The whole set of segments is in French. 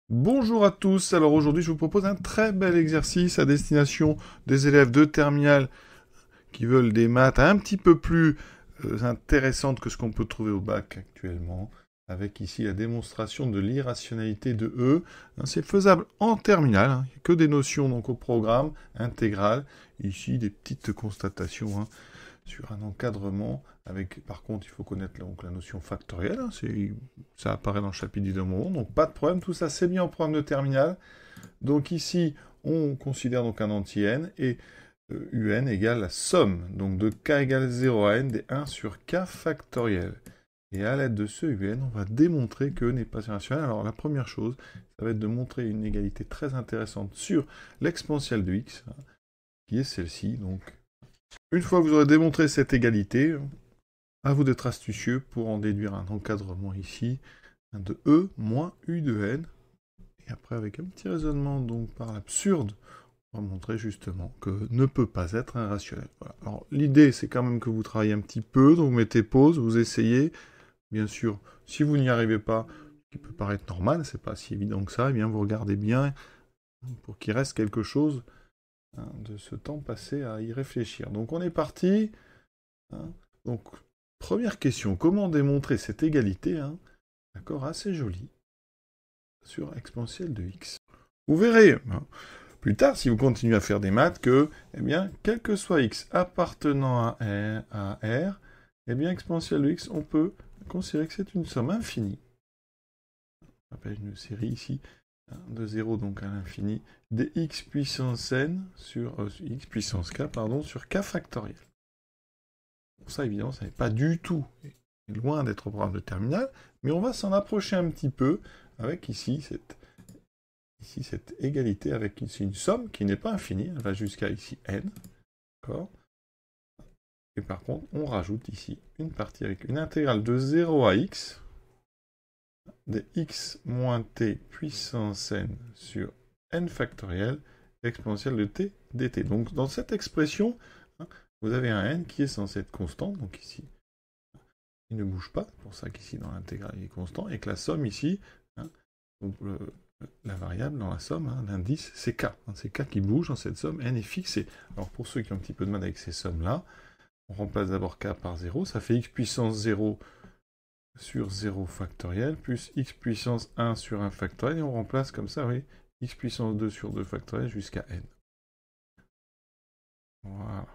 Bonjour à tous, alors aujourd'hui je vous propose un très bel exercice à destination des élèves de terminale qui veulent des maths un petit peu plus intéressantes que ce qu'on peut trouver au bac actuellement, avec ici la démonstration de l'irrationalité de E. C'est faisable en terminale, il n'y a que des notions donc au programme intégral, ici des petites constatations sur un encadrement, avec, par contre, il faut connaître donc, la notion factorielle, ça apparaît dans le chapitre du moment, donc pas de problème, tout ça c'est bien en programme de terminale. Donc ici, on considère donc un anti-n, et un égale la somme, donc de k égale 0 à n des 1 sur k factoriel. Et à l'aide de ce un, on va démontrer que E n'est pas irrationnel. Alors la première chose, ça va être de montrer une égalité très intéressante sur l'exponentielle de x, qui est celle-ci, donc une fois que vous aurez démontré cette égalité, à vous d'être astucieux pour en déduire un encadrement ici de E moins U de N. Et après, avec un petit raisonnement donc par l'absurde, on va montrer justement que ne peut pas être irrationnel. Voilà. Alors l'idée, c'est quand même que vous travaillez un petit peu, donc vous mettez pause, vous essayez. Bien sûr, si vous n'y arrivez pas, ce qui peut paraître normal, c'est pas si évident que ça, eh bien vous regardez bien pour qu'il reste quelque chose de ce temps passé à y réfléchir. Donc on est parti. Donc, première question, comment démontrer cette égalité, d'accord, assez jolie, sur exponentielle de x. Vous verrez, plus tard, si vous continuez à faire des maths, que, eh bien, quel que soit x appartenant à R, eh bien, exponentielle de x, on peut considérer que c'est une somme infinie. On appelle une série ici, de 0 donc à l'infini, des x puissance n sur x puissance k, pardon, sur k factoriel. Pour ça, évidemment, ça n'est pas du tout, loin d'être au programme de terminale, mais on va s'en approcher un petit peu avec ici cette égalité avec ici une somme qui n'est pas infinie, elle va jusqu'à ici n, d'accord. Et par contre, on rajoute ici une partie avec une intégrale de 0 à x, des x moins t puissance n sur n factoriel, exponentielle de t dt. Donc dans cette expression, vous avez un n qui est censé être constant, donc ici, il ne bouge pas, c'est pour ça qu'ici dans l'intégrale il est constant, et que la somme ici, donc la variable dans la somme, l'indice, c'est k. C'est k qui bouge dans cette somme, n est fixé. Alors pour ceux qui ont un petit peu de mal avec ces sommes-là, on remplace d'abord k par 0, ça fait x puissance 0 sur 0 factoriel, plus x puissance 1 sur 1 factoriel, et on remplace comme ça, oui, x puissance 2 sur 2 factoriel jusqu'à n. Voilà.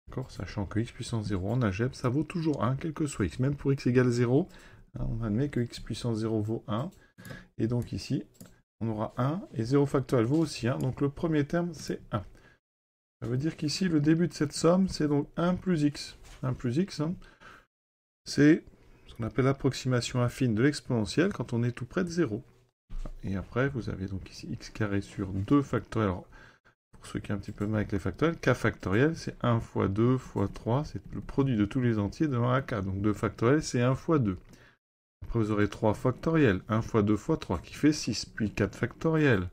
D'accord, sachant que x puissance 0 en algèbre, ça vaut toujours 1, quel que soit x. Même pour x égale 0, on admet que x puissance 0 vaut 1. Et donc ici, on aura 1, et 0 factoriel vaut aussi 1. Donc le premier terme, c'est 1. Ça veut dire qu'ici, le début de cette somme, c'est donc 1 plus x. 1 plus x, c'est ce qu'on appelle l'approximation affine de l'exponentielle quand on est tout près de 0. Et après, vous avez donc ici x carré sur 2 factoriel. Alors, pour ceux qui ont un petit peu mal avec les factoriels, k factoriel, c'est 1 fois 2 fois 3, c'est le produit de tous les entiers devant un k. Donc 2 factoriel, c'est 1 fois 2. Après, vous aurez 3 factoriel, 1 fois 2 fois 3, qui fait 6, puis 4 factoriel.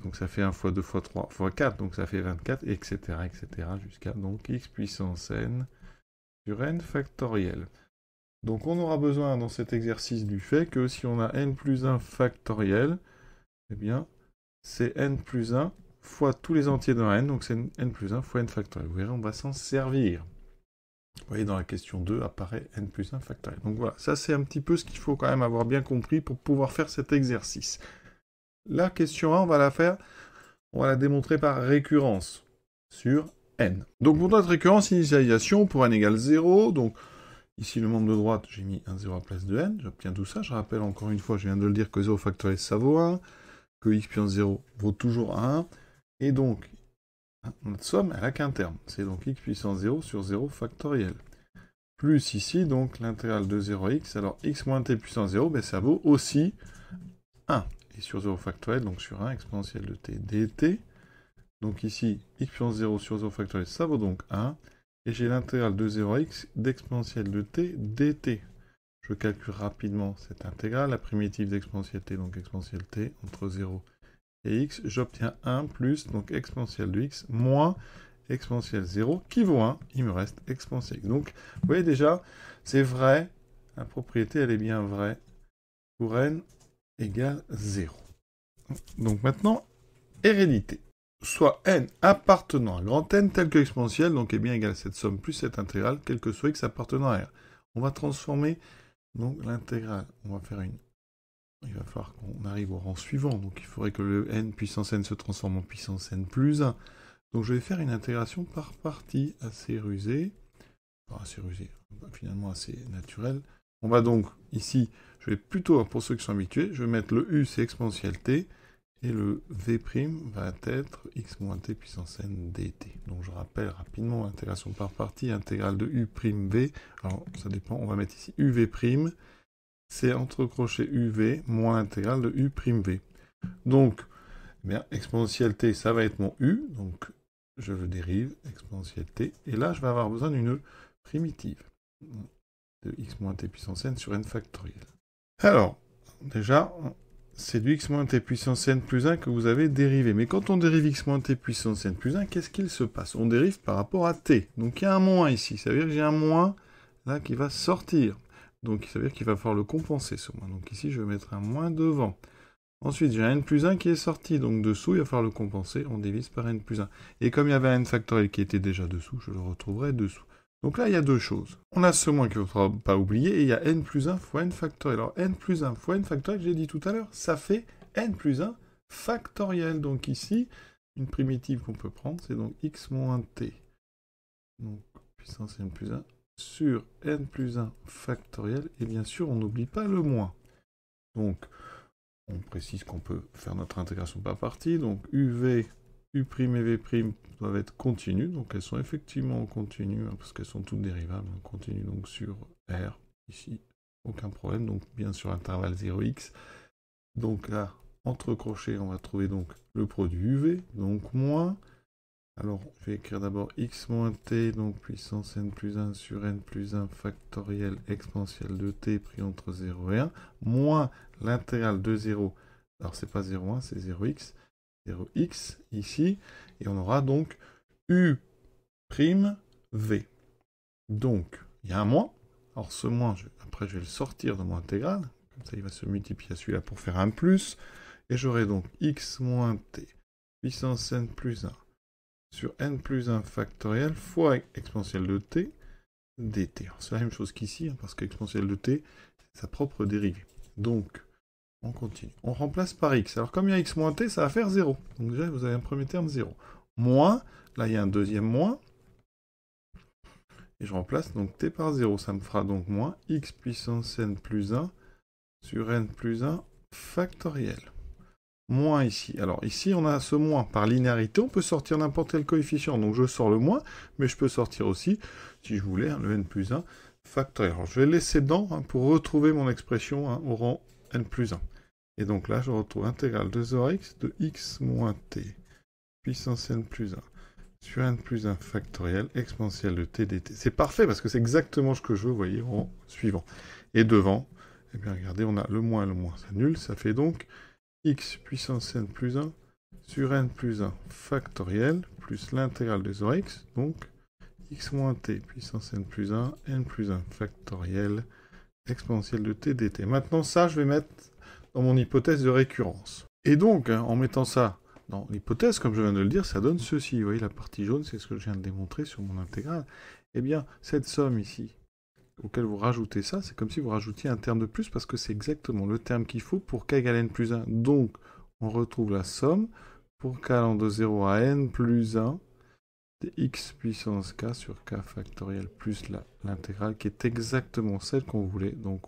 Donc ça fait 1 fois 2 fois 3 fois 4, donc ça fait 24, etc., etc., jusqu'à donc x puissance n sur n factoriel. Donc on aura besoin dans cet exercice du fait que si on a n plus 1 factoriel, eh bien, c'est n plus 1 fois tous les entiers d'un n, donc c'est n plus 1 fois n factoriel. Vous verrez, on va s'en servir. Vous voyez, dans la question 2 apparaît n plus 1 factoriel. Donc voilà, ça c'est un petit peu ce qu'il faut quand même avoir bien compris pour pouvoir faire cet exercice. La question 1, on va la démontrer par récurrence sur n. Donc pour notre récurrence, initialisation pour n égale 0, donc ici le membre de droite, j'ai mis un 0 à la place de n, j'obtiens tout ça, je rappelle encore une fois, je viens de le dire que 0 factoriel ça vaut 1, que x puissance 0 vaut toujours 1, et donc notre somme, elle n'a qu'un terme, c'est donc x puissance 0 sur 0 factoriel. Plus ici, donc l'intégrale de 0 à x, alors x moins t puissance 0, ben, ça vaut aussi 1. Et sur 0 factoriel, donc sur 1, exponentielle de t dt. Donc ici, x puissance 0 sur 0 factoriel, ça vaut donc 1. Et j'ai l'intégrale de 0 à x d'exponentielle de t dt. Je calcule rapidement cette intégrale, la primitive d'exponentielle t, donc exponentielle t, entre 0 et x, j'obtiens 1 plus, donc exponentielle de x, moins exponentielle 0, qui vaut 1, il me reste exponentielle x. Donc, vous voyez déjà, c'est vrai, la propriété, elle est bien vraie, pour n égale 0. Donc maintenant, hérédité. Soit n appartenant à grand N tel que exponentielle, donc est bien égal à cette somme plus cette intégrale, quel que soit x appartenant à R. On va transformer donc l'intégrale. On va faire une... Il va falloir qu'on arrive au rang suivant, donc il faudrait que le n puissance n se transforme en puissance n plus 1. Donc je vais faire une intégration par partie assez rusée, enfin assez rusée, finalement assez naturelle. On va donc, ici, je vais plutôt, pour ceux qui sont habitués, je vais mettre le u, c'est exponentielle t, et le v' va être x moins t puissance n dt. Donc je rappelle rapidement l'intégration par partie, intégrale de u' v, alors ça dépend, on va mettre ici uv', c'est entre crochets uv moins l'intégrale de u'v. Donc, eh bien, exponentielle t, ça va être mon u, donc je le dérive, exponentielle t, et là je vais avoir besoin d'une primitive de x moins t puissance n sur n factoriel. Alors, déjà, c'est du x moins t puissance n plus 1 que vous avez dérivé. Mais quand on dérive x moins t puissance n plus 1, qu'est-ce qu'il se passe? On dérive par rapport à t. Donc il y a un moins ici, ça veut dire que j'ai un moins là qui va sortir. Donc ça veut dire qu'il va falloir le compenser ce moins. Donc ici je vais mettre un moins devant. Ensuite, j'ai un n plus 1 qui est sorti, donc dessous, il va falloir le compenser, on divise par n plus 1. Et comme il y avait un n factoriel qui était déjà dessous, je le retrouverai dessous. Donc là, il y a deux choses. On a ce moins qu'il ne faudra pas oublier, et il y a n plus 1 fois n factoriel. Alors, n plus 1 fois n factoriel, j'ai dit tout à l'heure, ça fait n plus 1 factoriel. Donc ici, une primitive qu'on peut prendre, c'est donc x moins t, donc puissance n plus 1, sur n plus 1 factoriel, et bien sûr, on n'oublie pas le moins. Donc, on précise qu'on peut faire notre intégration par partie, donc UV, U' et V' doivent être continues, donc elles sont effectivement continues, hein, parce qu'elles sont toutes dérivables, hein, continues donc sur R, ici, aucun problème, donc bien sûr intervalle 0x. Donc là, entre crochets, on va trouver donc le produit UV, donc moins. Alors, je vais écrire d'abord x moins t, donc puissance n plus 1 sur n plus 1 factoriel exponentielle de t pris entre 0 et 1, moins l'intégrale de 0, alors c'est pas 0,1, c'est 0x, 0x ici, et on aura donc u' v. Donc, il y a un moins, alors ce moins, après je vais le sortir de mon intégrale, comme ça il va se multiplier à celui-là pour faire un plus, et j'aurai donc x moins t, puissance n plus 1, sur n plus 1 factoriel fois exponentielle de t dt. C'est la même chose qu'ici, hein, parce qu'exponentielle de t, c'est sa propre dérivée. Donc, on continue. On remplace par x. Alors, comme il y a x moins t, ça va faire 0. Donc déjà, vous avez un premier terme 0. Moins, là, il y a un deuxième moins. Et je remplace donc t par 0. Ça me fera donc moins x puissance n plus 1 sur n plus 1 factoriel. Moins ici. Alors ici, on a ce moins. Par linéarité, on peut sortir n'importe quel coefficient. Donc je sors le moins, mais je peux sortir aussi, si je voulais, hein, le n plus 1 factoriel. Alors je vais le laisser dedans hein, pour retrouver mon expression hein, au rang n plus 1. Et donc là, je retrouve intégrale de 0x de x moins t puissance n plus 1 sur n plus 1 factoriel exponentielle de t dt. C'est parfait parce que c'est exactement ce que je veux, vous voyez, au rang suivant. Et devant, eh bien regardez, on a le moins, c'est nul. Ça fait donc x puissance n plus 1 sur n plus 1 factoriel plus l'intégrale de 0x, donc x moins t puissance n plus 1 factoriel exponentielle de t dt. Maintenant ça, je vais mettre dans mon hypothèse de récurrence. Et donc, hein, en mettant ça dans l'hypothèse, comme je viens de le dire, ça donne ceci. Vous voyez, la partie jaune, c'est ce que je viens de démontrer sur mon intégrale. Eh bien, cette somme ici, auquel vous rajoutez ça, c'est comme si vous rajoutiez un terme de plus, parce que c'est exactement le terme qu'il faut pour k égale n plus 1. Donc, on retrouve la somme pour k allant de 0 à n plus 1 de x puissance k sur k factoriel plus l'intégrale, qui est exactement celle qu'on voulait, donc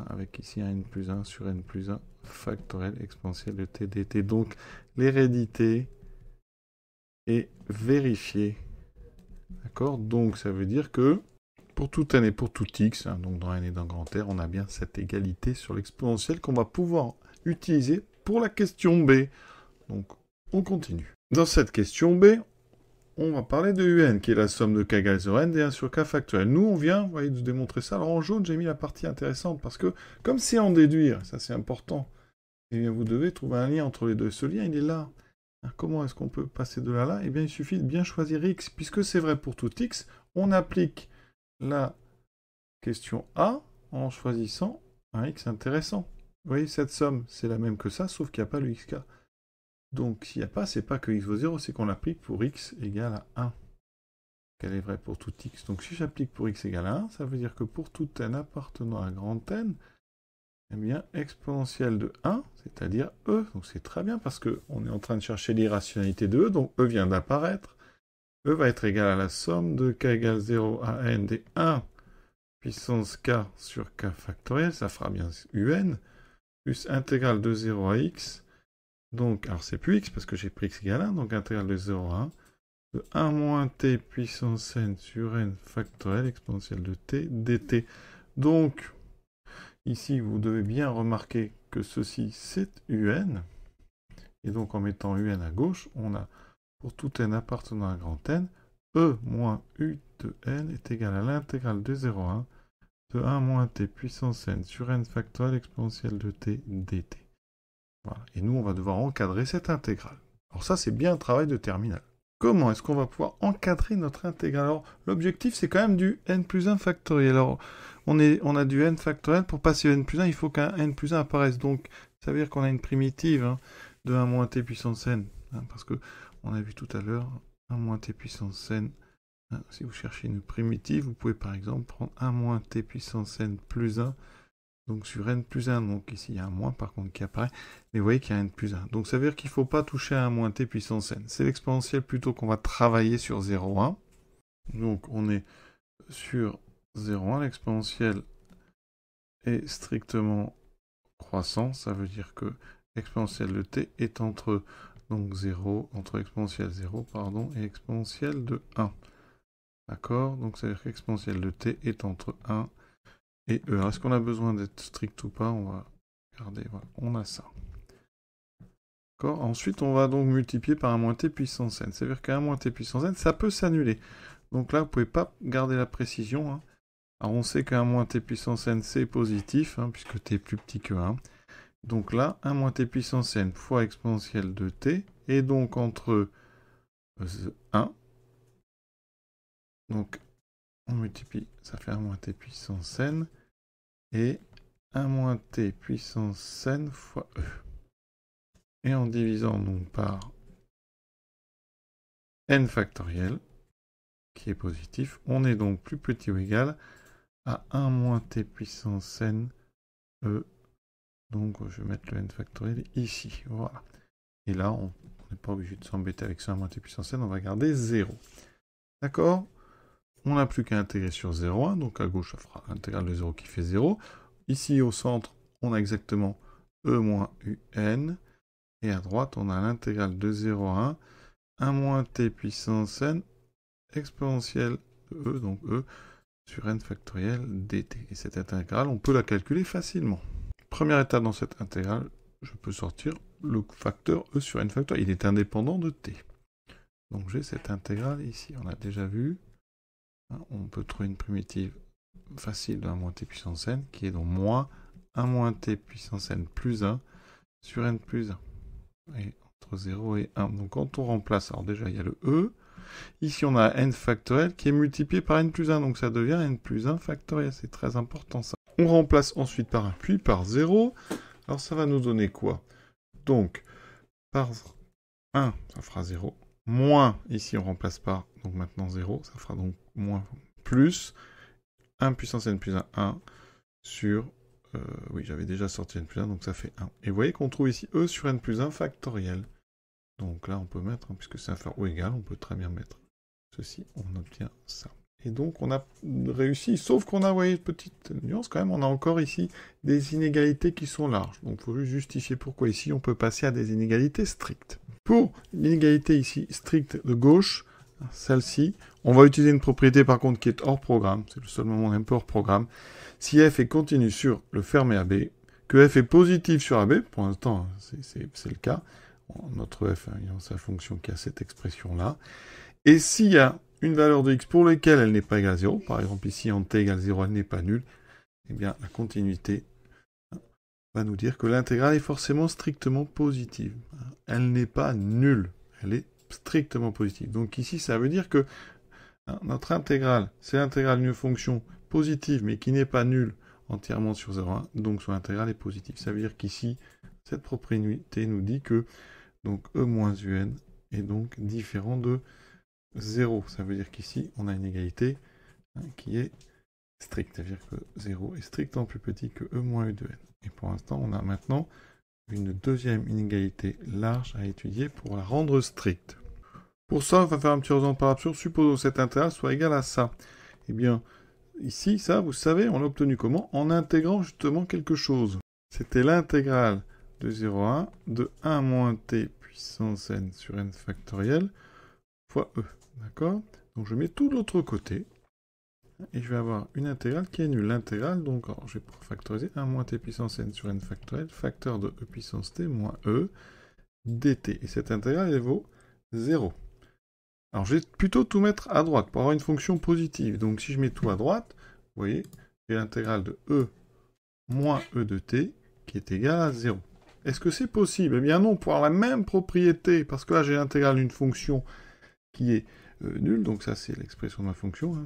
avec ici un n plus 1 sur n plus 1 factoriel exponentielle de t dt. Donc, l'hérédité est vérifiée. D'accord? Donc, ça veut dire que pour tout n et pour tout x, hein, donc dans n et dans grand R, on a bien cette égalité sur l'exponentielle qu'on va pouvoir utiliser pour la question B. Donc, on continue. Dans cette question B, on va parler de un, qui est la somme de k égale 0 n d1 sur k factoriel. Nous, on vient, vous voyez, de démontrer ça. Alors, en jaune, j'ai mis la partie intéressante, parce que, comme c'est en déduire, ça c'est important, eh bien, vous devez trouver un lien entre les deux. Ce lien, il est là. Comment est-ce qu'on peut passer de là à là? Eh bien, il suffit de bien choisir x, puisque c'est vrai pour tout x, on applique la question A en choisissant un x intéressant. Vous voyez, cette somme, c'est la même que ça, sauf qu'il n'y a pas le xk. Donc, s'il n'y a pas, c'est pas que x vaut 0, c'est qu'on l'applique pour x égale à 1. Qu'elle est vraie pour tout x. Donc, si j'applique pour x égale à 1, ça veut dire que pour tout n appartenant à grand N, eh bien, exponentielle de 1, c'est-à-dire e. Donc, c'est très bien parce qu'on est en train de chercher l'irrationalité de e, donc e vient d'apparaître. E va être égal à la somme de k égale 0 à n des 1 puissance k sur k factoriel, ça fera bien un, plus intégrale de 0 à x, donc, alors c'est plus x parce que j'ai pris x égale 1, donc intégrale de 0 à 1, de 1 moins t puissance n sur n factoriel exponentielle de t dt. Donc, ici, vous devez bien remarquer que ceci, c'est un, et donc en mettant un à gauche, on a, pour tout n appartenant à grand N, e moins u de n est égal à l'intégrale de 0 à 1 de 1 moins t puissance n sur n factoriel exponentielle de t dt. Voilà. Et nous, on va devoir encadrer cette intégrale. Alors ça, c'est bien un travail de terminale. Comment est-ce qu'on va pouvoir encadrer notre intégrale? Alors, l'objectif, c'est quand même du n plus 1 factoriel. Alors, on a du n factoriel. Pour passer au n plus 1, il faut qu'un n plus 1 apparaisse. Donc, ça veut dire qu'on a une primitive de 1 moins t puissance n. Parce que on a vu tout à l'heure 1 moins t puissance n. Si vous cherchez une primitive, vous pouvez par exemple prendre 1 moins t puissance n plus 1. Donc sur n plus 1, donc ici il y a un moins par contre qui apparaît, mais vous voyez qu'il y a n plus 1. Donc ça veut dire qu'il ne faut pas toucher à 1 moins t puissance n. C'est l'exponentielle plutôt qu'on va travailler sur 0,1. Donc on est sur 0,1, l'exponentielle est strictement croissant, ça veut dire que l'exponentielle de t est entre donc 0, entre exponentielle 0 pardon, et exponentielle de 1. D'accord? Donc ça veut dire qu'exponentielle de t est entre 1 et e. Alors, est-ce qu'on a besoin d'être strict ou pas? On va regarder, voilà, on a ça. D'accord. Ensuite, on va donc multiplier par 1 moins t puissance n. Ça veut dire qu'un moins t puissance n, ça peut s'annuler. Donc là, vous ne pouvez pas garder la précision. Alors, on sait qu'un moins t puissance n, c'est positif, puisque t est plus petit que 1. Donc là, 1 moins t puissance n fois exponentielle de t, et donc entre 1. Donc, on multiplie, ça fait 1 moins t puissance n, et 1 moins t puissance n fois e. Et en divisant donc par n factoriel, qui est positif, on est donc plus petit ou égal à 1 moins t puissance n e. Donc je vais mettre le n factoriel ici, voilà. Et là, on n'est pas obligé de s'embêter avec ça, 1 moins t puissance n, on va garder 0. D'accord? On n'a plus qu'à intégrer sur 0,1, donc à gauche, ça fera l'intégrale de 0 qui fait 0. Ici, au centre, on a exactement e moins un, et à droite, on a l'intégrale de 0 à 1, 1 moins t puissance n, exponentielle de e, donc e, sur n factoriel dt. Et cette intégrale, on peut la calculer facilement. Première étape dans cette intégrale, je peux sortir le facteur e sur n factoriel. Il est indépendant de t. Donc j'ai cette intégrale ici, on a déjà vu. On peut trouver une primitive facile de 1 moins t puissance n, qui est donc moins 1 moins t puissance n plus 1 sur n plus 1. Et entre 0 et 1. Donc quand on remplace, alors déjà il y a le e. Ici on a n factoriel qui est multiplié par n plus 1. Donc ça devient n plus 1 factoriel. C'est très important ça. On remplace ensuite par 1 puis par 0. Alors ça va nous donner quoi? Donc par 1, ça fera 0. Moins, ici on remplace par, donc maintenant 0, ça fera donc moins plus 1 puissance n plus 1, 1 sur, oui j'avais déjà sorti n plus 1, donc ça fait 1. Et vous voyez qu'on trouve ici e sur n plus 1 factoriel. Donc là on peut mettre, puisque c'est inférieur ou égal, on peut très bien mettre ceci, on obtient ça. Et donc on a réussi, sauf qu'on a, vous voyez, petite nuance quand même, on a encore ici des inégalités qui sont larges. Donc il faut juste justifier pourquoi ici on peut passer à des inégalités strictes. Pour l'inégalité ici stricte de gauche, celle-ci, on va utiliser une propriété par contre qui est hors programme, c'est le seul moment où on est un peu hors programme. Si f est continu sur le fermé AB, que f est positif sur AB, pour l'instant c'est le cas, notre f ayant sa fonction qui a cette expression-là, et s'il y a une valeur de x pour laquelle elle n'est pas égale à 0, par exemple ici en t égale 0, elle n'est pas nulle, eh bien la continuité va nous dire que l'intégrale est forcément strictement positive. Elle n'est pas nulle, elle est strictement positive. Donc ici, ça veut dire que notre intégrale, c'est l'intégrale d'une fonction positive, mais qui n'est pas nulle entièrement sur 0,1, donc son intégrale est positive. Ça veut dire qu'ici, cette propriété nous dit que donc E moins UN est donc différent de 0. Ça veut dire qu'ici, on a une égalité qui est stricte. Ça veut dire que 0 est strictement plus petit que E moins U de N. Et pour l'instant, on a maintenant une deuxième inégalité large à étudier pour la rendre stricte. Pour ça, on va faire un petit exemple par absurde. Supposons que cet intégrale soit égal à ça. Eh bien, ici, ça, vous savez, on l'a obtenu comment? En intégrant justement quelque chose. C'était l'intégrale de 0 à 1 de 1 moins t puissance n sur n factoriel fois e. D'accord? Donc je mets tout de l'autre côté. Et je vais avoir une intégrale qui est nulle. L'intégrale, donc, alors, je vais pouvoir factoriser 1 moins t puissance n sur n factoriel, facteur de e puissance t moins e dt. Et cette intégrale, elle vaut 0. Alors, je vais plutôt tout mettre à droite pour avoir une fonction positive. Donc, si je mets tout à droite, vous voyez, j'ai l'intégrale de e moins e de t qui est égale à 0. Est-ce que c'est possible? Eh bien non, pour avoir la même propriété, parce que là, j'ai l'intégrale d'une fonction qui est nulle, donc ça, c'est l'expression de ma fonction, hein,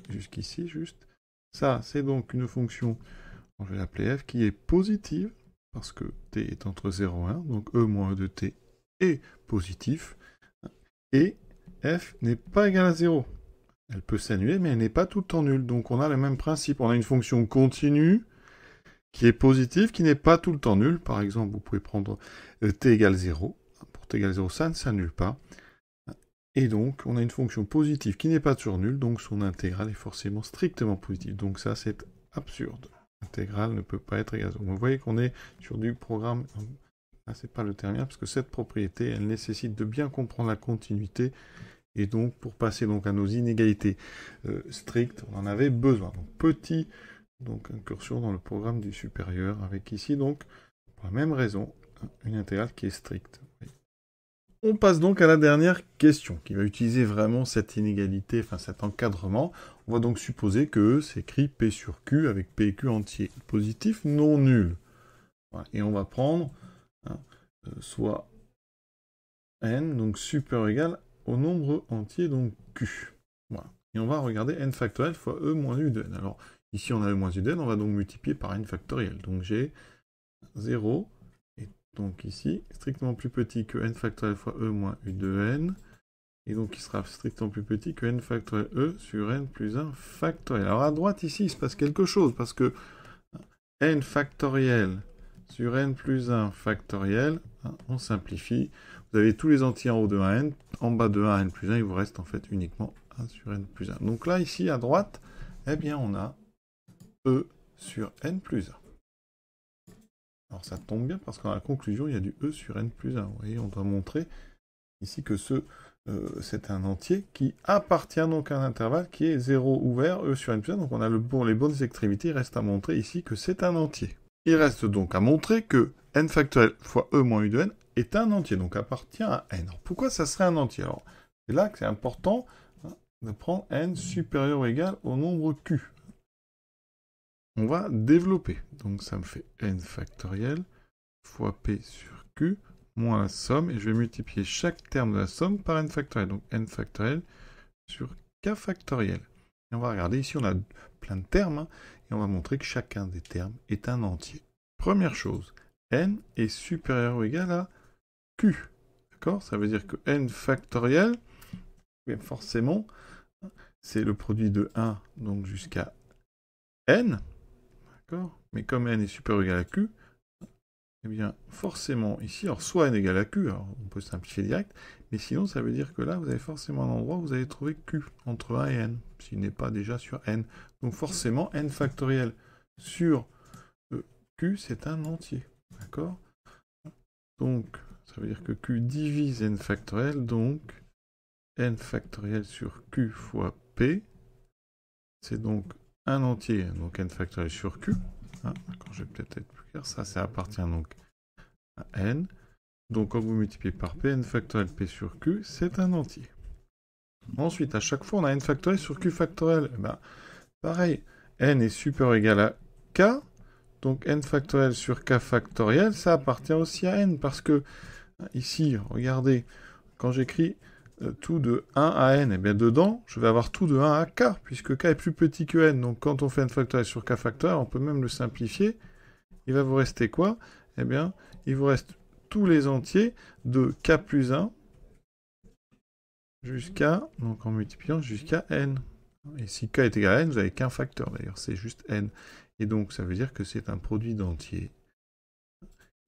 jusqu'ici, juste. Ça, c'est donc une fonction, je vais l'appeler f, qui est positive, parce que t est entre 0 et 1, donc e moins e de t est positif, et f n'est pas égal à 0. Elle peut s'annuler, mais elle n'est pas tout le temps nulle. Donc on a le même principe. On a une fonction continue qui est positive, qui n'est pas tout le temps nulle. Par exemple, vous pouvez prendre t égale 0. Pour t égale 0, ça ne s'annule pas. Et donc, on a une fonction positive qui n'est pas toujours nulle, donc son intégrale est forcément strictement positive. Donc ça, c'est absurde. L'intégrale ne peut pas être égale à 0. Vous voyez qu'on est sur du programme... Là, c'est pas le terminal, parce que cette propriété, elle nécessite de bien comprendre la continuité. Et donc, pour passer donc à nos inégalités strictes, on en avait besoin. Donc, petit, donc incursion dans le programme du supérieur, avec ici, donc, pour la même raison, une intégrale qui est stricte. On passe donc à la dernière question, qui va utiliser vraiment cette inégalité, enfin cet encadrement. On va donc supposer que E s'écrit P sur Q avec P et Q entier, positif, non nul. Voilà. Et on va prendre soit n, donc supérieur ou égal au nombre entier, donc Q. Voilà. Et on va regarder n factoriel fois E moins U de n. Alors, ici on a E moins U de n, on va donc multiplier par n factoriel. Donc j'ai 0, et donc ici, strictement plus petit que n factoriel fois E moins U de n, et donc il sera strictement plus petit que n factoriel E sur n plus 1 factoriel. Alors à droite ici, il se passe quelque chose, parce que n factoriel sur n plus 1 factoriel, on simplifie. Vous avez tous les entiers en haut de 1n, en bas de 1 à n plus 1, il vous reste en fait uniquement 1 sur n plus 1. Donc là, ici, à droite, eh bien, on a E sur n plus 1. Alors ça tombe bien parce qu'en la conclusion, il y a du E sur n plus 1. Vous voyez, on doit montrer ici que c'est un entier qui appartient donc à un intervalle qui est 0 ouvert, E sur n plus 1. Donc on a les bonnes extrémités. Il reste à montrer ici que c'est un entier. Il reste donc à montrer que n factoriel fois E moins U de n est un entier, donc appartient à n. Alors, pourquoi ça serait un entier? Alors, c'est là que c'est important de prendre n supérieur ou égal au nombre q. On va développer. Donc ça me fait n factoriel fois p sur q moins la somme, et je vais multiplier chaque terme de la somme par n factoriel. Donc n factoriel sur k factoriel. Et on va regarder, ici on a plein de termes, et on va montrer que chacun des termes est un entier. Première chose, n est supérieur ou égal à q. D'accord? Ça veut dire que n factoriel, forcément, c'est le produit de 1 donc jusqu'à n. D'accord? Mais comme n est supérieur ou égal à q, eh bien, forcément, ici, alors soit n égale à q, alors on peut simplifier direct, mais sinon, ça veut dire que là, vous avez forcément un endroit où vous allez trouver q entre 1 et n, s'il n'est pas déjà sur n. Donc forcément, n factoriel sur q, c'est un entier. D'accord? Donc, ça veut dire que q divise n factoriel, donc n factoriel sur q fois p, c'est donc un entier, donc n factoriel sur q. D'accord, je vais peut-être être plus clair, ça appartient donc à n. Donc quand vous multipliez par p, n factoriel p sur q, c'est un entier. Ensuite, à chaque fois, on a n factoriel sur q factoriel. Eh ben, pareil, n est supérieur ou égal à k, donc n factoriel sur k factoriel, ça appartient aussi à n, parce que ici, regardez, quand j'écris tout de 1 à n, et bien dedans, je vais avoir tout de 1 à k, puisque k est plus petit que n. Donc quand on fait n factoriel sur k factoriel, on peut même le simplifier. Il va vous rester quoi? Eh bien, il vous reste tous les entiers de k plus 1 jusqu'à, donc en multipliant jusqu'à n. Et si k est égal à n, vous n'avez qu'un facteur d'ailleurs, c'est juste n. Et donc ça veut dire que c'est un produit d'entiers.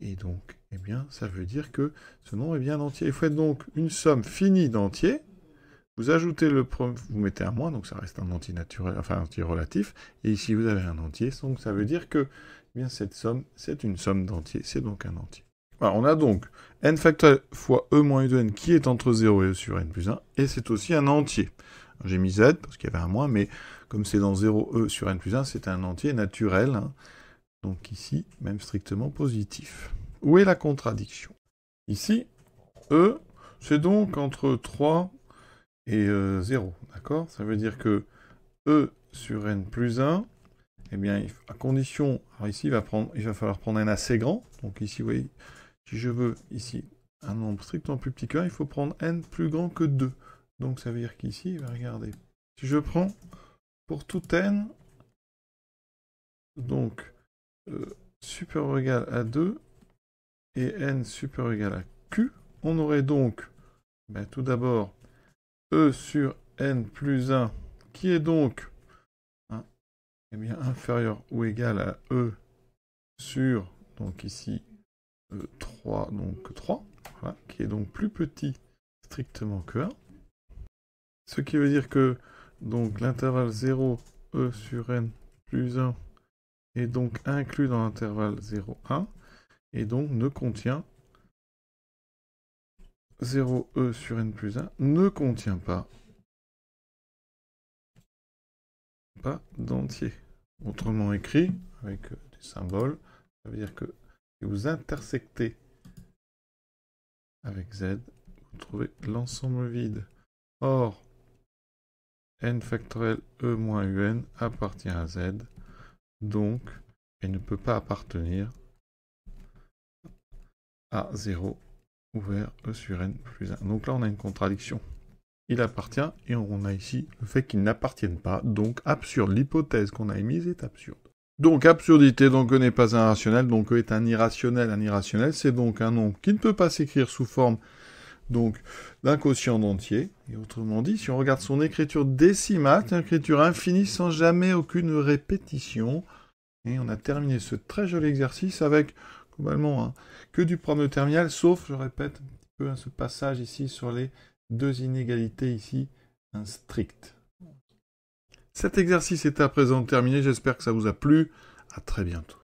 Et donc, eh bien, ça veut dire que ce nombre est bien entier. Vous faites donc une somme finie d'entiers. Vous ajoutez le premier, vous mettez un moins, donc ça reste un entier naturel, enfin un entier relatif. Et ici, vous avez un entier, donc ça veut dire que eh bien, cette somme, c'est une somme d'entiers, c'est donc un entier. Alors, on a donc n factoriel fois e moins u de n qui est entre 0 et e sur n plus 1, et c'est aussi un entier. J'ai mis z parce qu'il y avait un moins, mais comme c'est dans 0 e sur n plus 1, c'est un entier naturel. Hein. Donc ici, même strictement positif. Où est la contradiction? Ici, e, c'est donc entre 3 et 0, d'accord? Ça veut dire que e sur n plus 1, eh bien, à condition... Alors ici, il va falloir prendre un assez grand. Donc ici, vous voyez, si je veux ici un nombre strictement plus petit que 1, il faut prendre n plus grand que 2. Donc ça veut dire qu'ici, regardez, si je prends pour tout n, donc supérieur ou égal à 2 et n supérieur ou égal à q, on aurait donc tout d'abord e sur n plus 1 qui est donc eh bien, inférieur ou égal à e sur, donc ici, 3, donc 3, voilà, qui est donc plus petit strictement que 1. Ce qui veut dire que donc l'intervalle 0, e sur n plus 1 est donc inclus dans l'intervalle 0, 1, et donc ne contient 0e sur n plus 1 ne contient pas d'entier. Autrement écrit, avec des symboles, ça veut dire que si vous intersectez avec z, vous trouvez l'ensemble vide. Or, n factoriel e moins un appartient à z, donc elle ne peut pas appartenir à 0 ouvert e sur n plus 1. Donc là, on a une contradiction. Il appartient, et on a ici le fait qu'il n'appartienne pas, donc absurde. L'hypothèse qu'on a émise est absurde. Donc absurdité, donc E n'est pas un rationnel, donc E est un irrationnel. Un irrationnel, c'est donc un nombre qui ne peut pas s'écrire sous forme donc d'un quotient d'entier. Et autrement dit, si on regarde son écriture décimale, c'est une écriture infinie sans jamais aucune répétition. Et on a terminé ce très joli exercice avec, globalement, que du problème de terminal, sauf, je répète un petit peu ce passage ici sur les deux inégalités ici, strictes. Cet exercice est à présent terminé, j'espère que ça vous a plu. À très bientôt.